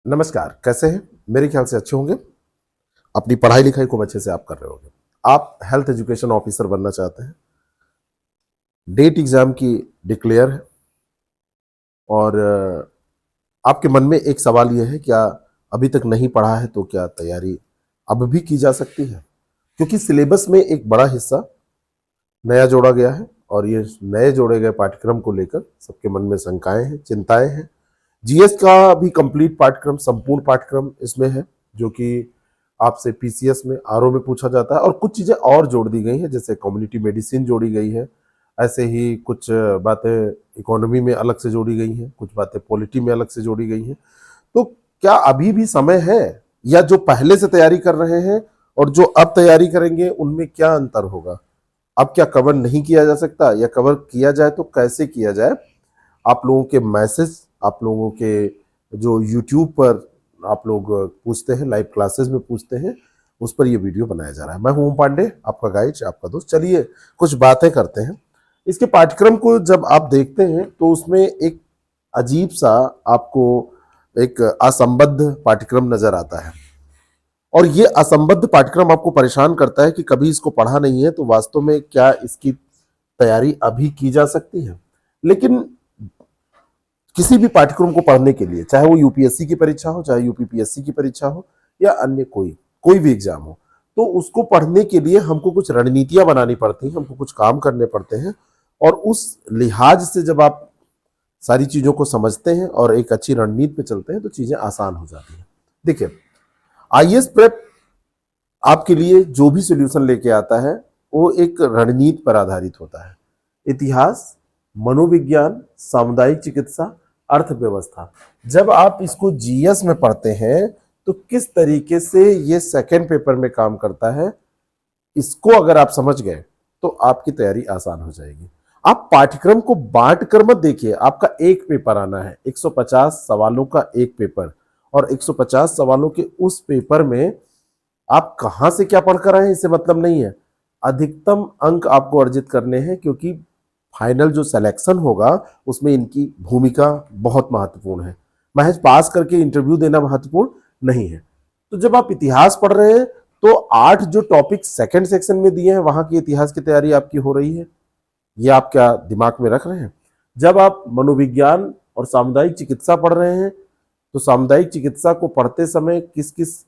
नमस्कार, कैसे हैं? मेरे ख्याल से अच्छे होंगे। अपनी पढ़ाई लिखाई खूब अच्छे से आप कर रहे होंगे। आप हेल्थ एजुकेशन ऑफिसर बनना चाहते हैं। डेट एग्जाम की डिक्लेयर है और आपके मन में एक सवाल यह है, क्या अभी तक नहीं पढ़ा है तो क्या तैयारी अब भी की जा सकती है? क्योंकि सिलेबस में एक बड़ा हिस्सा नया जोड़ा गया है और ये नए जोड़े गए पाठ्यक्रम को लेकर सबके मन में शंकाएं हैं, चिंताएं हैं। जीएस का भी कंप्लीट पाठ्यक्रम, संपूर्ण पाठ्यक्रम इसमें है, जो कि आपसे पीसीएस में, आरओ में पूछा जाता है। और कुछ चीजें और जोड़ दी गई हैं, जैसे कम्युनिटी मेडिसिन जोड़ी गई है। ऐसे ही कुछ बातें इकोनॉमी में अलग से जोड़ी गई हैं, कुछ बातें पॉलिटी में अलग से जोड़ी गई हैं। तो क्या अभी भी समय है, या जो पहले से तैयारी कर रहे हैं और जो अब तैयारी करेंगे उनमें क्या अंतर होगा? अब क्या कवर नहीं किया जा सकता, या कवर किया जाए तो कैसे किया जाए? आप लोगों के मैसेज, आप लोगों के जो यूट्यूब पर आप लोग पूछते हैं, लाइव क्लासेस में पूछते हैं, उस पर ये वीडियो बनाया जा रहा है। मैं हूं ओम पांडे, आपका गाइड, आपका दोस्त। चलिए कुछ बातें करते हैं। इसके पाठ्यक्रम को जब आप देखते हैं तो उसमें एक अजीब सा आपको एक असंबद्ध पाठ्यक्रम नजर आता है। और ये असंबद्ध पाठ्यक्रम आपको परेशान करता है कि कभी इसको पढ़ा नहीं है तो वास्तव में क्या इसकी तैयारी अभी की जा सकती है? लेकिन किसी भी पाठ्यक्रम को पढ़ने के लिए, चाहे वो यूपीएससी की परीक्षा हो, चाहे यूपीपीएससी की परीक्षा हो, या अन्य कोई कोई भी एग्जाम हो, तो उसको पढ़ने के लिए हमको कुछ रणनीतियां बनानी पड़ती हैं, हमको कुछ काम करने पड़ते हैं। और उस लिहाज से जब आप सारी चीजों को समझते हैं और एक अच्छी रणनीति पे चलते हैं तो चीजें आसान हो जाती हैं। देखिए, आईएएस प्रेप आपके लिए जो भी सोल्यूशन लेके आता है वो एक रणनीति पर आधारित होता है। इतिहास, मनोविज्ञान, सामुदायिक चिकित्सा, अर्थव्यवस्था। जब आप इसको जीएस में पढ़ते हैं तो किस तरीके से ये सेकंड पेपर में काम करता है, इसको अगर आप समझ गए तो आपकी तैयारी आसान हो जाएगी। आप पाठ्यक्रम को बांट कर मत देखिए। आपका एक पेपर आना है, 150 सवालों का एक पेपर, और 150 सवालों के उस पेपर में आप कहां से क्या पढ़कर आए इससे मतलब नहीं है। अधिकतम अंक आपको अर्जित करने हैं, क्योंकि फाइनल जो सिलेक्शन होगा उसमें इनकी भूमिका बहुत महत्वपूर्ण है। महज पास करके इंटरव्यू देना महत्वपूर्ण नहीं है। तो जब आप इतिहास पढ़ रहे हैं तो 8 जो टॉपिक सेकंड सेक्शन में दिए हैं, वहां की इतिहास की तैयारी आपकी हो रही है, ये आप क्या दिमाग में रख रहे हैं? जब आप मनोविज्ञान और सामुदायिक चिकित्सा पढ़ रहे हैं तो सामुदायिक चिकित्सा को पढ़ते समय किस किस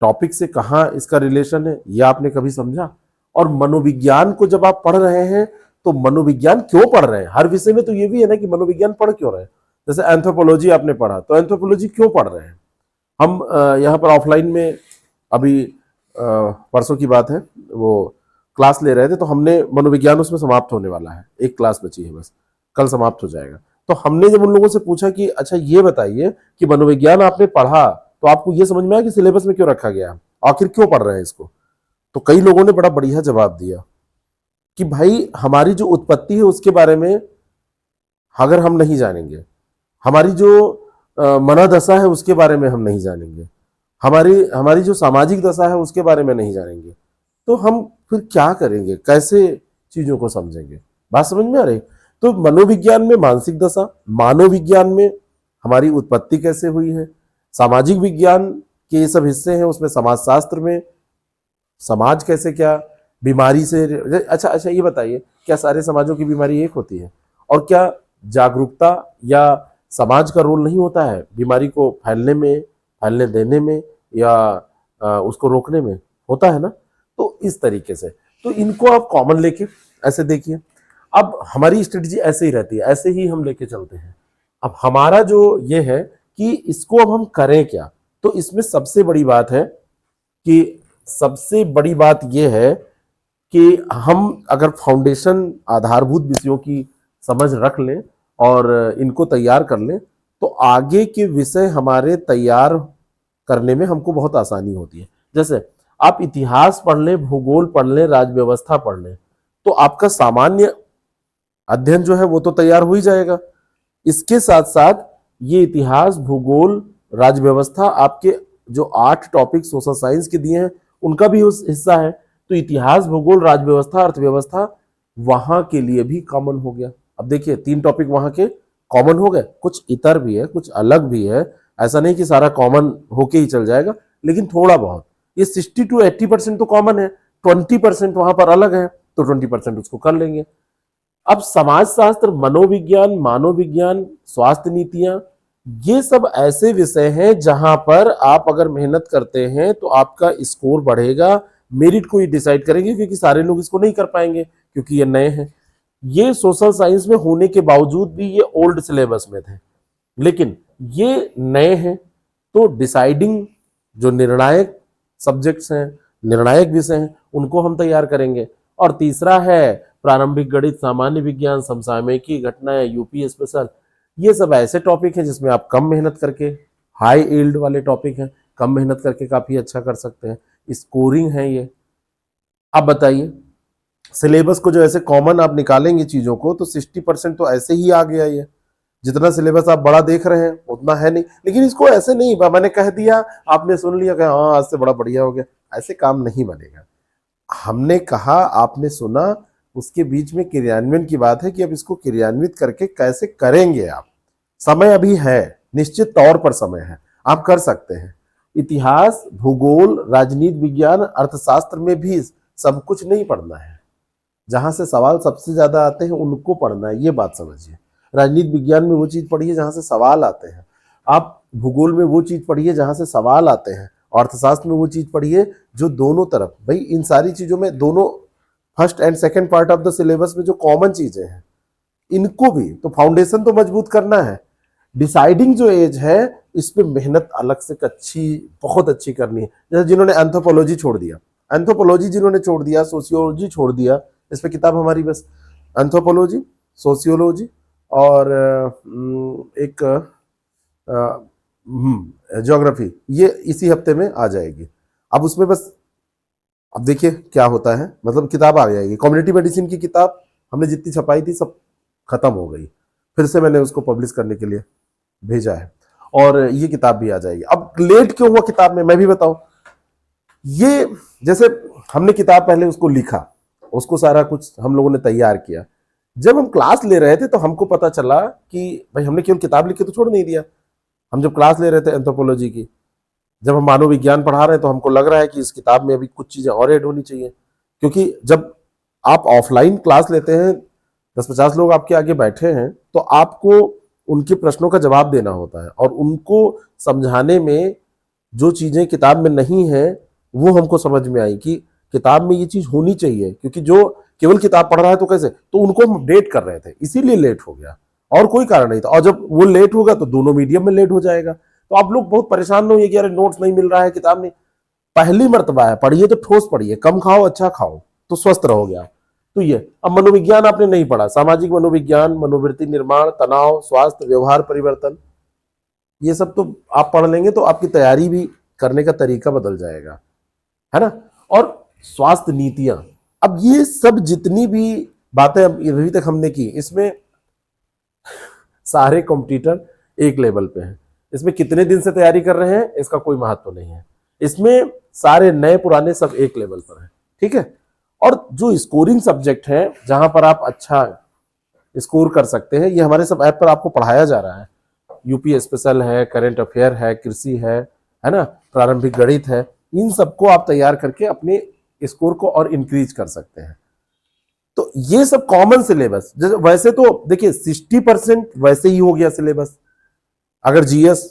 टॉपिक से कहाँ इसका रिलेशन है, यह आपने कभी समझा? और मनोविज्ञान को जब आप पढ़ रहे हैं तो मनोविज्ञान क्यों पढ़ रहे हैं? हर विषय में तो ये भी है ना कि मनोविज्ञान पढ़ क्यों रहे हैं। जैसे एंथ्रोपोलॉजी आपने पढ़ा, तो एंथ्रोपोलॉजी क्यों पढ़ रहे हैं? हम यहाँ पर ऑफलाइन में अभी परसों की बात है, वो क्लास ले रहे थे, तो हमने मनोविज्ञान उसमें समाप्त होने वाला है, एक क्लास बची है बस, कल समाप्त हो जाएगा। तो हमने जब उन लोगों से पूछा कि अच्छा ये बताइए कि मनोविज्ञान आपने पढ़ा तो आपको ये समझ में आया कि सिलेबस में क्यों रखा गया, आखिर क्यों पढ़ रहे हैं इसको? तो कई लोगों ने बड़ा बढ़िया जवाब दिया कि भाई हमारी जो उत्पत्ति है उसके बारे में अगर हम नहीं जानेंगे, हमारी जो मनोदशा है उसके बारे में हम नहीं जानेंगे, हमारी हमारी जो सामाजिक दशा है उसके बारे में नहीं जानेंगे, तो हम फिर क्या करेंगे, कैसे चीजों को समझेंगे? बात समझ में आ रही? तो मनोविज्ञान में मानसिक दशा, मानव विज्ञान में हमारी उत्पत्ति कैसे हुई है, सामाजिक विज्ञान के ये सब हिस्से हैं, उसमें समाजशास्त्र में समाज कैसे, क्या बीमारी से, अच्छा अच्छा ये बताइए, क्या सारे समाजों की बीमारी एक होती है? और क्या जागरूकता या समाज का रोल नहीं होता है बीमारी को फैलने में, फैलने देने में, या उसको रोकने में? होता है ना। तो इस तरीके से तो इनको आप कॉमन लेके ऐसे देखिए। अब हमारी स्ट्रेटजी ऐसे ही रहती है, ऐसे ही हम लेके चलते हैं। अब हमारा जो ये है कि इसको अब हम करें क्या, तो इसमें सबसे बड़ी बात है कि सबसे बड़ी बात यह है कि हम अगर फाउंडेशन, आधारभूत विषयों की समझ रख लें और इनको तैयार कर लें तो आगे के विषय हमारे तैयार करने में हमको बहुत आसानी होती है। जैसे आप इतिहास पढ़ लें, भूगोल पढ़ लें, राज्य व्यवस्था पढ़ लें, तो आपका सामान्य अध्ययन जो है वो तो तैयार हो ही जाएगा। इसके साथ साथ ये इतिहास, भूगोल, राज्य व्यवस्था, आपके जो 8 टॉपिक सोशल साइंस के दिए हैं उनका भी उस हिस्सा है। तो इतिहास, भूगोल, राज्य व्यवस्था, अर्थव्यवस्था वहां के लिए भी कॉमन हो गया। अब देखिए 3 टॉपिक वहां के कॉमन हो गए, कुछ इतर भी है, कुछ अलग भी है, ऐसा नहीं कि सारा कॉमन होके ही चल जाएगा, लेकिन थोड़ा बहुत ये 60 to 80% तो कॉमन है, 20% वहां पर अलग है, तो 20% उसको कर लेंगे। अब समाजशास्त्र, मनोविज्ञान, मानव विज्ञान, स्वास्थ्य नीतियां, ये सब ऐसे विषय हैं जहां पर आप अगर मेहनत करते हैं तो आपका स्कोर बढ़ेगा। मेरिट को ही डिसाइड करेंगे, क्योंकि सारे लोग इसको नहीं कर पाएंगे क्योंकि ये नए हैं। ये सोशल साइंस में होने के बावजूद भी ये ओल्ड सिलेबस में थे, लेकिन ये नए हैं, तो डिसाइडिंग जो निर्णायक सब्जेक्ट्स हैं, निर्णायक विषय हैं, उनको हम तैयार करेंगे। और तीसरा है प्रारंभिक गणित, सामान्य विज्ञान, समसामयिकी, घटनाएं, यूपी स्पेशल। ये सब ऐसे टॉपिक हैं जिसमें आप कम मेहनत करके, हाई यील्ड वाले टॉपिक हैं, कम मेहनत करके काफी अच्छा कर सकते हैं। स्कोरिंग है ये। आप बताइए, सिलेबस को जो ऐसे कॉमन आप निकालेंगे चीजों को, तो 60% तो ऐसे ही आ गया। ये जितना सिलेबस आप बड़ा देख रहे हैं उतना है नहीं, लेकिन इसको ऐसे नहीं मैंने कह दिया, आपने सुन लिया कि हाँ आज से बड़ा बढ़िया हो गया, ऐसे काम नहीं बनेगा। हमने कहा, आपने सुना, उसके बीच में क्रियान्वयन की बात है कि अब इसको क्रियान्वित करके कैसे करेंगे आप। समय अभी है, निश्चित तौर पर समय है, आप कर सकते हैं। इतिहास, भूगोल, राजनीति विज्ञान, अर्थशास्त्र में भी सब कुछ नहीं पढ़ना है। जहां से सवाल सबसे ज्यादा आते हैं उनको पढ़ना है, ये बात समझिए। राजनीति विज्ञान में वो चीज पढ़िए जहां से सवाल आते हैं, आप भूगोल में वो चीज पढ़िए जहां से सवाल आते हैं, अर्थशास्त्र में वो चीज पढ़िए जो दोनों तरफ, भाई इन सारी चीजों में दोनों first and second part of the syllabus में जो कॉमन चीजें हैं, इनको भी तो फाउंडेशन तो मजबूत करना है। डिसाइडिंग जो एज है, इस पे मेहनत अलग से अच्छी, बहुत अच्छी करनी है। जैसे जिन्होंने एंथ्रोपोलॉजी छोड़ दिया, एंथ्रोपोलॉजी जिन्होंने छोड़ दिया, सोशियोलॉजी छोड़ दिया, इस पे किताब हमारी बस एंथ्रोपोलॉजी, सोशियोलॉजी और एक ज्योग्राफी, ये इसी हफ्ते में आ जाएगी। अब उसमें बस, अब देखिए क्या होता है, मतलब किताब आ जाएगी। कम्युनिटी मेडिसिन की किताब हमने जितनी छपाई थी सब खत्म हो गई, फिर से मैंने उसको पब्लिश करने के लिए भेजा है, और ये किताब भी आ जाएगी। अब लेट क्यों हुआ किताब में, मैं भी बताऊं। ये जैसे हमने किताब पहले उसको लिखा, उसको सारा कुछ हम लोगों ने तैयार किया। जब हम क्लास ले रहे थे तो हमको पता चला कि भाई हमने केवल किताब लिख के तो छोड़ नहीं दिया। हम जब क्लास ले रहे थे एंथ्रोपोलॉजी की, जब हम मानव विज्ञान पढ़ा रहे हैं, तो हमको लग रहा है कि इस किताब में अभी कुछ चीजें और ऐड होनी चाहिए, क्योंकि जब आप ऑफलाइन क्लास लेते हैं, 10-50 लोग आपके आगे बैठे हैं, तो आपको उनके प्रश्नों का जवाब देना होता है, और उनको समझाने में जो चीजें किताब में नहीं है वो हमको समझ में आई कि किताब में ये चीज होनी चाहिए, क्योंकि जो केवल किताब पढ़ रहा है तो कैसे, तो उनको हम अपडेट कर रहे थे, इसीलिए लेट हो गया, और कोई कारण नहीं था। और जब वो लेट होगा तो दोनों मीडियम में लेट हो जाएगा। तो आप लोग बहुत परेशान न होइए कि अरे नोट्स नहीं मिल रहा है, किताब नहीं। पहली मर्तबा है, पढ़िए तो ठोस पढ़िए, कम खाओ अच्छा खाओ, तो स्वस्थ रहोगे आप। तो ये, अब मनोविज्ञान आपने नहीं पढ़ा, सामाजिक मनोविज्ञान, मनोवृत्ति निर्माण, तनाव, स्वास्थ्य, व्यवहार परिवर्तन, ये सब तो आप पढ़ लेंगे तो आपकी तैयारी भी करने का तरीका बदल जाएगा, है ना। और स्वास्थ्य नीतियां, अब ये सब जितनी भी बातें अभी तक हमने की, इसमें सारे कॉम्पिटिटर एक लेवल पे हैं। इसमें कितने दिन से तैयारी कर रहे हैं इसका कोई महत्व नहीं है, इसमें सारे नए पुराने सब एक लेवल पर हैं, ठीक है। और जो स्कोरिंग सब्जेक्ट है, जहां पर आप अच्छा स्कोर कर सकते हैं, ये हमारे सब ऐप पर आपको पढ़ाया जा रहा है। यूपी स्पेशल है, करंट अफेयर है, कृषि है ना, प्रारंभिक गणित है, इन सबको आप तैयार करके अपने स्कोर को और इंक्रीज कर सकते हैं। तो ये सब कॉमन सिलेबस, वैसे तो देखिए 60% वैसे ही हो गया सिलेबस। अगर जीएस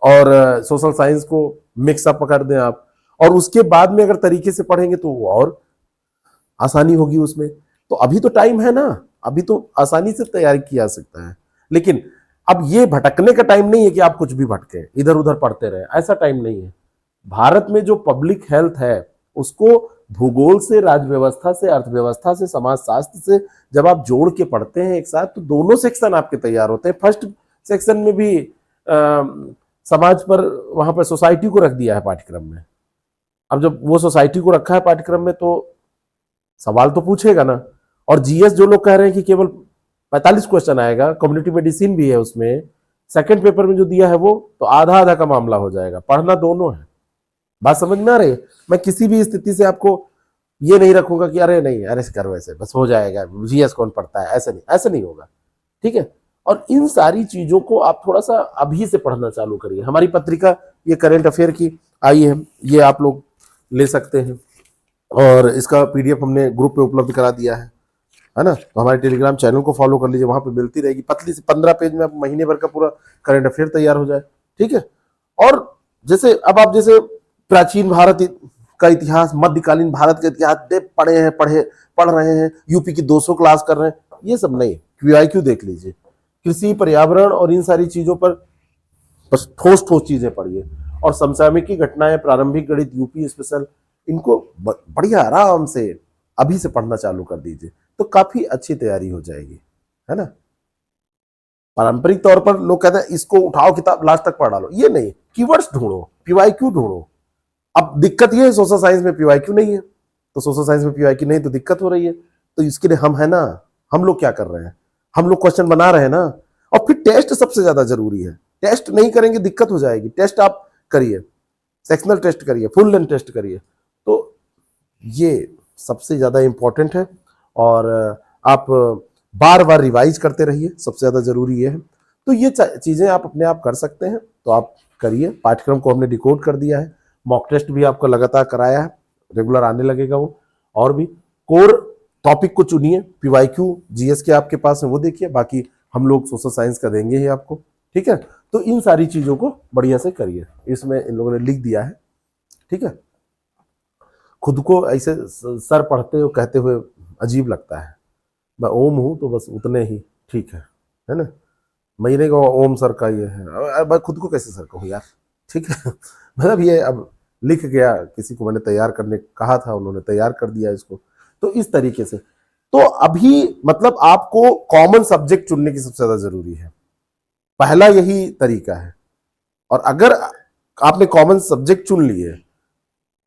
और सोशल साइंस को मिक्सअप कर दें आप, और उसके बाद में अगर तरीके से पढ़ेंगे तो वो और आसानी होगी उसमें। तो अभी तो टाइम है ना, अभी तो आसानी से तैयारी किया जा सकता है। लेकिन अब ये भटकने का टाइम नहीं है कि आप कुछ भी भटके इधर उधर पढ़ते रहे, ऐसा टाइम नहीं है। भारत में जो पब्लिक हेल्थ है उसको भूगोल से, राजव्यवस्था से, अर्थव्यवस्था से, समाजशास्त्र से जब आप जोड़ के पढ़ते हैं एक साथ, तो दोनों सेक्शन आपके तैयार होते हैं। फर्स्ट सेक्शन में भी समाज पर, वहां पर सोसाइटी को रख दिया है पाठ्यक्रम में। अब जब वो सोसाइटी को रखा है पाठ्यक्रम में तो सवाल तो पूछेगा ना। और जीएस जो लोग कह रहे हैं कि केवल 45 क्वेश्चन आएगा, कम्युनिटी मेडिसिन भी है उसमें, सेकंड पेपर में जो दिया है वो तो आधा आधा का मामला हो जाएगा। पढ़ना दोनों है। बात समझ में आ रही है। मैं किसी भी स्थिति से आपको ये नहीं रखूंगा कि अरे नहीं, अरे करो ऐसे बस हो जाएगा, जीएस कौन पढ़ता है, ऐसा नहीं, ऐसा नहीं होगा, ठीक है। और इन सारी चीजों को आप थोड़ा सा अभी से पढ़ना चालू करिए। हमारी पत्रिका ये करंट अफेयर की आई है, ये आप लोग ले सकते हैं, और इसका पीडीएफ हमने ग्रुप पे उपलब्ध करा दिया है ना। तो हमारे टेलीग्राम चैनल को फॉलो कर लीजिए, वहां पे मिलती रहेगी पतली से 15 पेज में आप महीने भर का पूरा करंट अफेयर तैयार हो जाए, ठीक है। और जैसे अब आप जैसे प्राचीन भारत का इतिहास, मध्यकालीन भारत का इतिहास पढ़ रहे हैं, यूपी की 200 क्लास कर रहे हैं, ये सब नहीं, क्यूआईक्यू देख लीजिए, कृषि, पर्यावरण और इन सारी चीजों पर बस ठोस ठोस चीजें पढ़िए। और समसामयिक की घटनाएं, प्रारंभिक गणित, यूपी स्पेशल, इनको बढ़िया आराम से अभी से पढ़ना चालू कर दीजिए, तो काफी अच्छी तैयारी हो जाएगी, है ना। पारंपरिक तौर पर लोग कहते हैं इसको उठाओ किताब लास्ट तक पढ़ा लो, ये नहीं, कीवर्ड्स ढूंढो, पीवाईक्यू ढूंढो। अब दिक्कत ये है सोशल साइंस में पीवाईक्यू नहीं है, तो सोशल साइंस में पीवाईक्यू नहीं तो दिक्कत हो रही है। तो इसके लिए हम है ना, हम लोग क्या कर रहे हैं, हम लोग क्वेश्चन बना रहे हैं ना। और फिर टेस्ट सबसे ज्यादा जरूरी है, टेस्ट नहीं करेंगे दिक्कत हो जाएगी। टेस्ट आप करिए, सेक्शनल टेस्ट करिए, फुल लेंथ टेस्ट करिए, तो ये सबसे ज्यादा इंपॉर्टेंट है। और आप बार बार रिवाइज करते रहिए, सबसे ज्यादा जरूरी ये है। तो ये चीजें आप अपने आप कर सकते हैं, तो आप करिए। पाठ्यक्रम को हमने डिकोड कर दिया है, मॉक टेस्ट भी आपका लगातार कराया है, रेगुलर आने लगेगा वो। और भी कोर टॉपिक को चुनिए, पीवाईक्यू जीएस के आपके पास है वो देखिए, बाकी हम लोग सोशल साइंस का देंगे ही आपको, ठीक है। तो इन सारी चीजों को बढ़िया से करिए, इसमें इन लोगों ने लिख दिया है, ठीक है। खुद को ऐसे सर पढ़ते हुए कहते हुए अजीब लगता है, मैं ओम हूं तो बस उतने ही ठीक है ना। महीने का ओम सर का ये है, मैं खुद को कैसे सर कहूँ यार, ठीक है। मतलब ये अब लिख गया, किसी को मैंने तैयार करने कहा था, उन्होंने तैयार कर दिया इसको, तो इस तरीके से। तो अभी मतलब आपको कॉमन सब्जेक्ट चुनने की सबसे ज्यादा जरूरी है, पहला यही तरीका है। और अगर आपने कॉमन सब्जेक्ट चुन लिए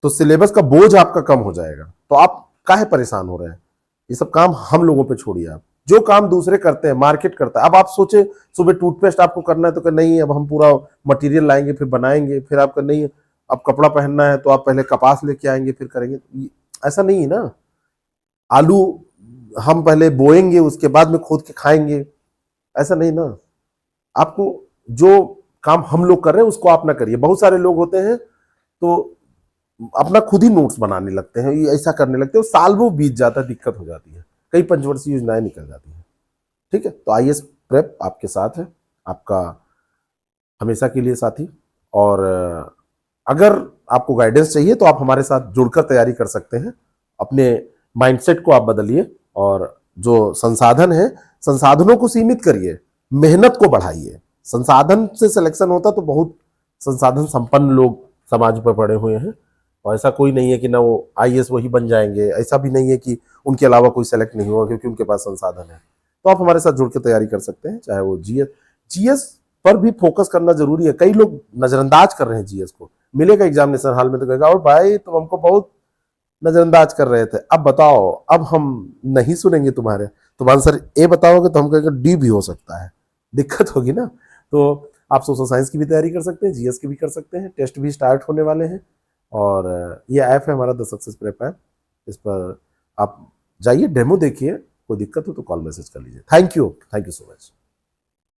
तो सिलेबस का बोझ आपका कम हो जाएगा। तो आप काहे परेशान हो रहे हैं, ये सब काम हम लोगों पे छोड़िए। आप जो काम दूसरे करते हैं, मार्केट करता है, अब आप सोचे सुबह टूथपेस्ट आपको करना है, तो क्या नहीं, अब हम पूरा मटेरियल लाएंगे फिर बनाएंगे, फिर आपका नहीं, अब कपड़ा पहनना है तो आप पहले कपास लेके आएंगे फिर करेंगे, ऐसा नहीं है ना। आलू हम पहले बोएंगे उसके बाद में खोद के खाएंगे, ऐसा नहीं ना। आपको जो काम हम लोग कर रहे हैं उसको आप ना करिए। बहुत सारे लोग होते हैं तो अपना खुद ही नोट्स बनाने लगते हैं, ये ऐसा करने लगते हैं, साल वो बीत जाता है, दिक्कत हो जाती है, कई पंचवर्षीय योजनाएं निकल जाती हैं, ठीक है। तो आईएएस प्रेप आपके साथ है, आपका हमेशा के लिए साथी। और अगर आपको गाइडेंस चाहिए तो आप हमारे साथ जुड़कर तैयारी कर सकते हैं। अपने माइंडसेट को आप बदलिए, और जो संसाधन है, संसाधनों को सीमित करिए, मेहनत को बढ़ाइए। संसाधन से सिलेक्शन होता तो बहुत संसाधन संपन्न लोग समाज पर पड़े हुए हैं, और ऐसा कोई नहीं है कि ना वो आईएएस वही बन जाएंगे, ऐसा भी नहीं है कि उनके अलावा कोई सेलेक्ट नहीं होगा क्योंकि उनके पास संसाधन है। तो आप हमारे साथ जुड़ के तैयारी कर सकते हैं, चाहे वो जीएस पर भी फोकस करना जरूरी है। कई लोग नजरअंदाज कर रहे हैं जीएस को, मिलेगा एग्जामिनेशन हॉल में तो कहेगा और भाई तुम हमको बहुत नजरअंदाज कर रहे थे, अब बताओ, अब हम नहीं सुनेंगे तुम्हारे, तुम आंसर ए बताओगे तो हम कहेंगे डी भी हो सकता है, दिक्कत होगी ना। तो आप सोशल साइंस की भी तैयारी कर सकते हैं, जीएस की भी कर सकते हैं, टेस्ट भी स्टार्ट होने वाले हैं। और ये ऐप है हमारा द सक्सेस प्रेप ऐप, इस पर आप जाइए, डेमो देखिए, कोई दिक्कत हो तो कॉल मैसेज कर लीजिए। Thank you so much.